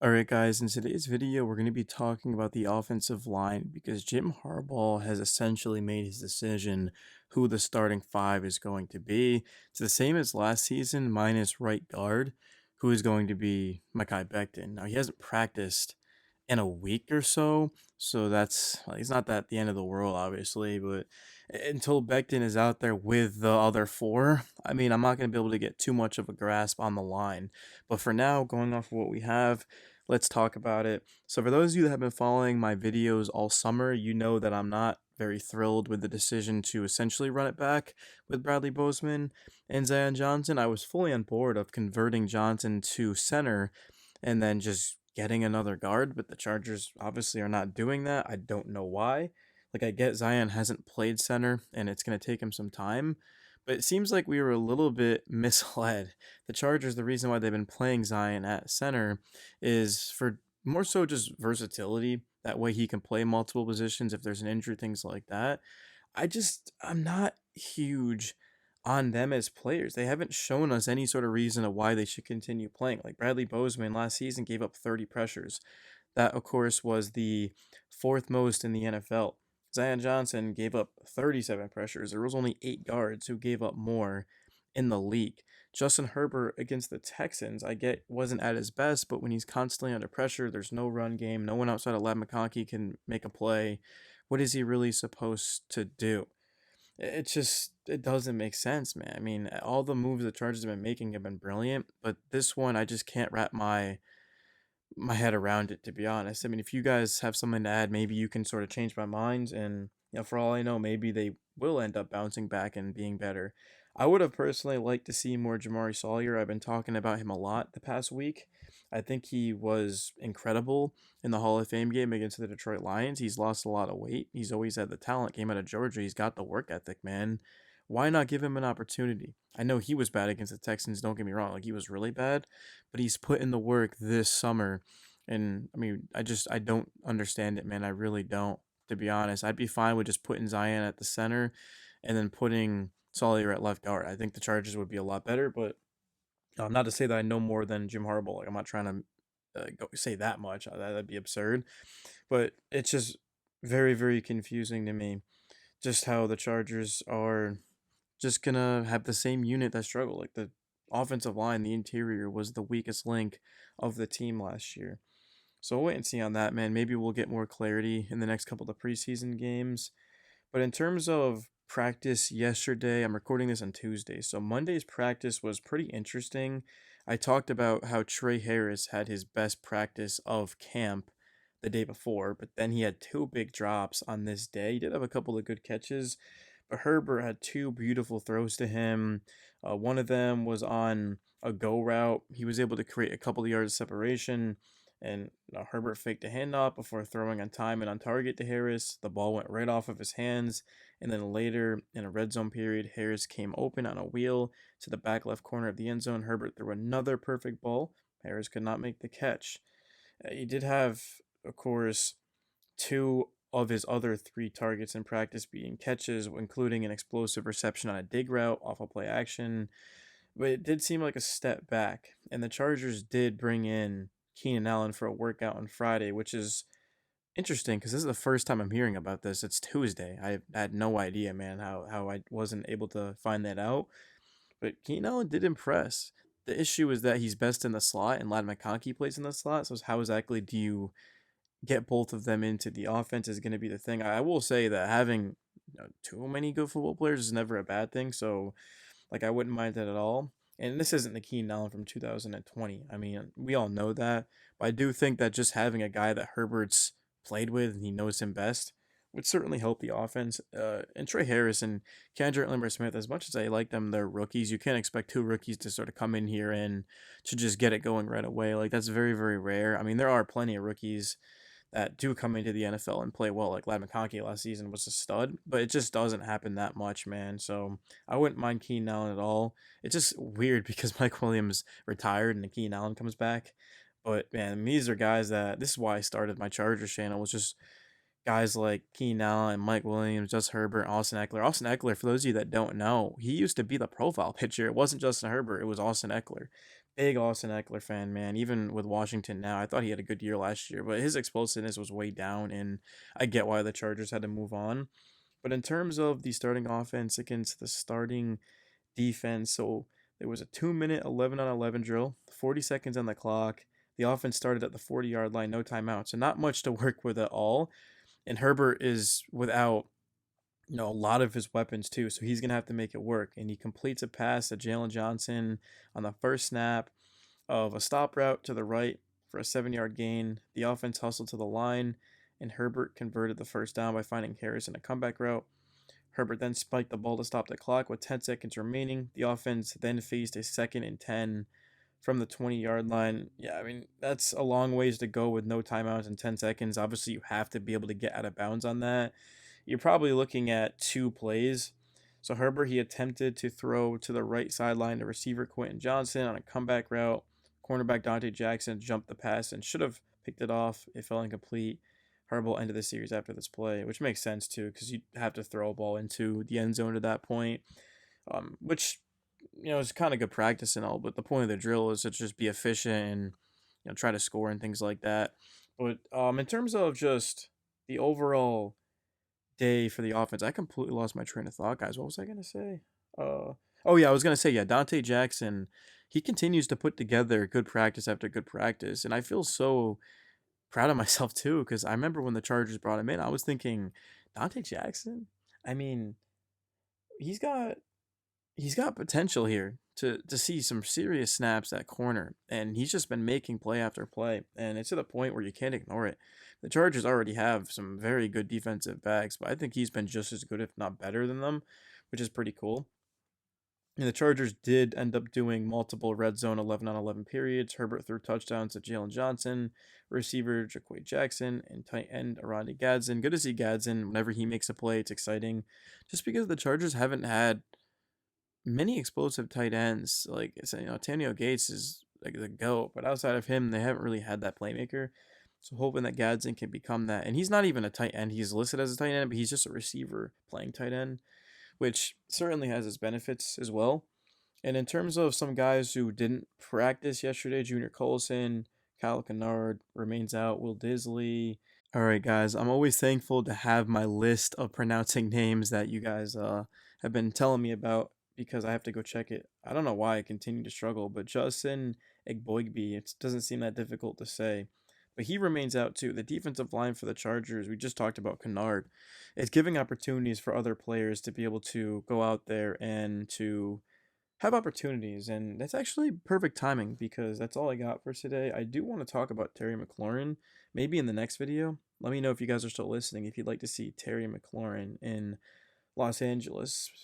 Alright guys, in today's video we're going to be talking about the offensive line because Jim Harbaugh has essentially made his decision who the starting five is going to be. It's the same as last season minus right guard, who is going to be Mekhi Becton. Now he hasn't practiced in a week or so, so that's like, it's not that the end of the world obviously, but until Becton is out there with the other four, I mean I'm not going to be able to get too much of a grasp on the line. But for now, going off of what we have, let's talk about it. So for those of you that have been following my videos all summer, you know that I'm not very thrilled with the decision to essentially run it back with Bradley Bozeman and Zion Johnson. I was fully on board of converting Johnson to center and then just getting another guard, but the Chargers obviously are not doing that. I don't know why. Like, I get Zion hasn't played center and it's going to take him some time, but it seems like we were a little bit misled. The Chargers, the reason why they've been playing Zion at center is for more so just versatility. That way he can play multiple positions if there's an injury, things like that. I'm not huge on them as players. They haven't shown us any sort of reason of why they should continue playing. Like Bradley Bozeman last season gave up 30 pressures. That, of course, was the fourth most in the NFL. Zion Johnson gave up 37 pressures. There was only 8 guards who gave up more in the league. Justin Herbert against the Texans, I get wasn't at his best, but when he's constantly under pressure, there's no run game. No one outside of Ladd McConkey can make a play. What is he really supposed to do? It doesn't make sense, man. I mean, all the moves the Chargers have been making have been brilliant, but this one I just can't wrap my head around it, to be honest. I mean, if you guys have something to add, maybe you can sort of change my mind, and for all I know, maybe they will end up bouncing back and being better. I would have personally liked to see more Jamari Sawyer. I've been talking about him a lot the past week. I think he was incredible in the Hall of Fame game against the Detroit Lions. He's lost a lot of weight. He's always had the talent. Came out of Georgia. He's got the work ethic, man. Why not give him an opportunity? I know he was bad against the Texans. Don't get me wrong. Like, he was really bad, but he's put in the work this summer. And I mean, I don't understand it, man. I really don't, to be honest. I'd be fine with just putting Zion at the center and then putting Sawyer at left guard. I think the Chargers would be a lot better, but not to say that I know more than Jim Harbaugh. Like, I'm not trying to say that much. That'd be absurd. But it's just very, very confusing to me just how the Chargers are just gonna have the same unit that struggled. Like, the offensive line, the interior was the weakest link of the team last year. So we'll wait and see on that, man. Maybe we'll get more clarity in the next couple of preseason games. But in terms of practice yesterday, I'm recording this on Tuesday. So Monday's practice was pretty interesting. I talked about how Trey Harris had his best practice of camp the day before, but then he had two big drops on this day. He did have a couple of good catches, but Herbert had two beautiful throws to him. One of them was on a go route. He was able to create a couple of yards of separation, and Herbert faked a handoff before throwing on time and on target to Harris. The ball went right off of his hands, and then later in a red zone period, Harris came open on a wheel to the back left corner of the end zone. Herbert threw another perfect ball. Harris could not make the catch. He did have, of course, two of his other three targets in practice being catches, including an explosive reception on a dig route off a play action. But it did seem like a step back, and the Chargers did bring in Keenan Allen for a workout on Friday, which is interesting because this is the first time I'm hearing about this. It's Tuesday. I had no idea, man, how I wasn't able to find that out. But Keenan Allen did impress. The issue is that he's best in the slot, and Ladd McConkey plays in the slot. So how exactly do you get both of them into the offense is going to be the thing. I will say that having too many good football players is never a bad thing. So, like, I wouldn't mind that at all. And this isn't the Keenan Allen from 2020. I mean, we all know that. But I do think that just having a guy that Herbert's played with and he knows him best would certainly help the offense. And Trey Harris and Kendrick Lamar Smith, as much as I like them, they're rookies. You can't expect two rookies to sort of come in here and to just get it going right away. Like, that's very, very rare. I mean, there are plenty of rookies that do come into the NFL and play well. Like Ladd McConkey last season was a stud, but it just doesn't happen that much, man. So I wouldn't mind Keenan Allen at all. It's just weird because Mike Williams retired and Keenan Allen comes back. But man, these are guys that this is why I started my Chargers channel, was just guys like Keenan Allen, Mike Williams, Justin Herbert, Austin Eckler. Austin Eckler, for those of you that don't know, he used to be the profile pitcher. It wasn't Justin Herbert, it was Austin Eckler. big Austin Eckler fan, man. Even with Washington now, I thought he had a good year last year, but his explosiveness was way down, and I get why the Chargers had to move on. But in terms of the starting offense against the starting defense, so there was a 2 minute 11 on 11 drill, 40 seconds on the clock. The offense started at the 40-yard line, no timeout, so not much to work with at all. And Herbert is without a lot of his weapons too, so he's gonna have to make it work. And he completes a pass to Jalen Johnson on the first snap of a stop route to the right for a 7-yard gain. The offense hustled to the line, and Herbert converted the first down by finding Harris in a comeback route. Herbert then spiked the ball to stop the clock with 10 seconds remaining. The offense then faced a 2nd and 10 from the 20-yard line. Yeah, I mean, that's a long ways to go with no timeouts in 10 seconds. Obviously, you have to be able to get out of bounds on that. You're probably looking at 2 plays. So Herbert, he attempted to throw to the right sideline to receiver Quentin Johnson on a comeback route. Cornerback Dante Jackson jumped the pass and should have picked it off. It fell incomplete. Herbert ended the series after this play, which makes sense too, because you have to throw a ball into the end zone at that point, which is kind of good practice and all. But the point of the drill is to just be efficient and try to score and things like that. But in terms of just the overall day for the offense, I completely lost my train of thought, guys. What was I gonna say? Oh yeah, I was gonna say, yeah, Dante Jackson, he continues to put together good practice after good practice, and I feel so proud of myself too, because I remember when the Chargers brought him in, I was thinking, Dante Jackson. I mean, he's got he's got potential here to see some serious snaps at corner, and he's just been making play after play, and it's to the point where you can't ignore it. The Chargers already have some very good defensive backs, but I think he's been just as good, if not better than them, which is pretty cool. And the Chargers did end up doing multiple red zone 11 on 11 periods. Herbert threw touchdowns to Jalen Johnson, receiver Jaquay Jackson, and tight end Arandi Gadsden. Good to see Gadsden. Whenever he makes a play, it's exciting. Just because the Chargers haven't had many explosive tight ends. Like, Tanio Gates is like the GOAT, but outside of him, they haven't really had that playmaker. So hoping that Gadsden can become that. And he's not even a tight end. He's listed as a tight end, but he's just a receiver playing tight end, which certainly has its benefits as well. And in terms of some guys who didn't practice yesterday, Junior Colson, Kyle Kennard remains out, Will Disley. All right, guys, I'm always thankful to have my list of pronouncing names that you guys have been telling me about because I have to go check it. I don't know why I continue to struggle, but Justin Egboigbe, it doesn't seem that difficult to say. But he remains out too. The defensive line for the Chargers, we just talked about Kennard, is giving opportunities for other players to be able to go out there and to have opportunities, and that's actually perfect timing because that's all I got for today. I do want to talk about Terry McLaurin maybe in the next video. Let me know if you guys are still listening, if you'd like to see Terry McLaurin in Los Angeles.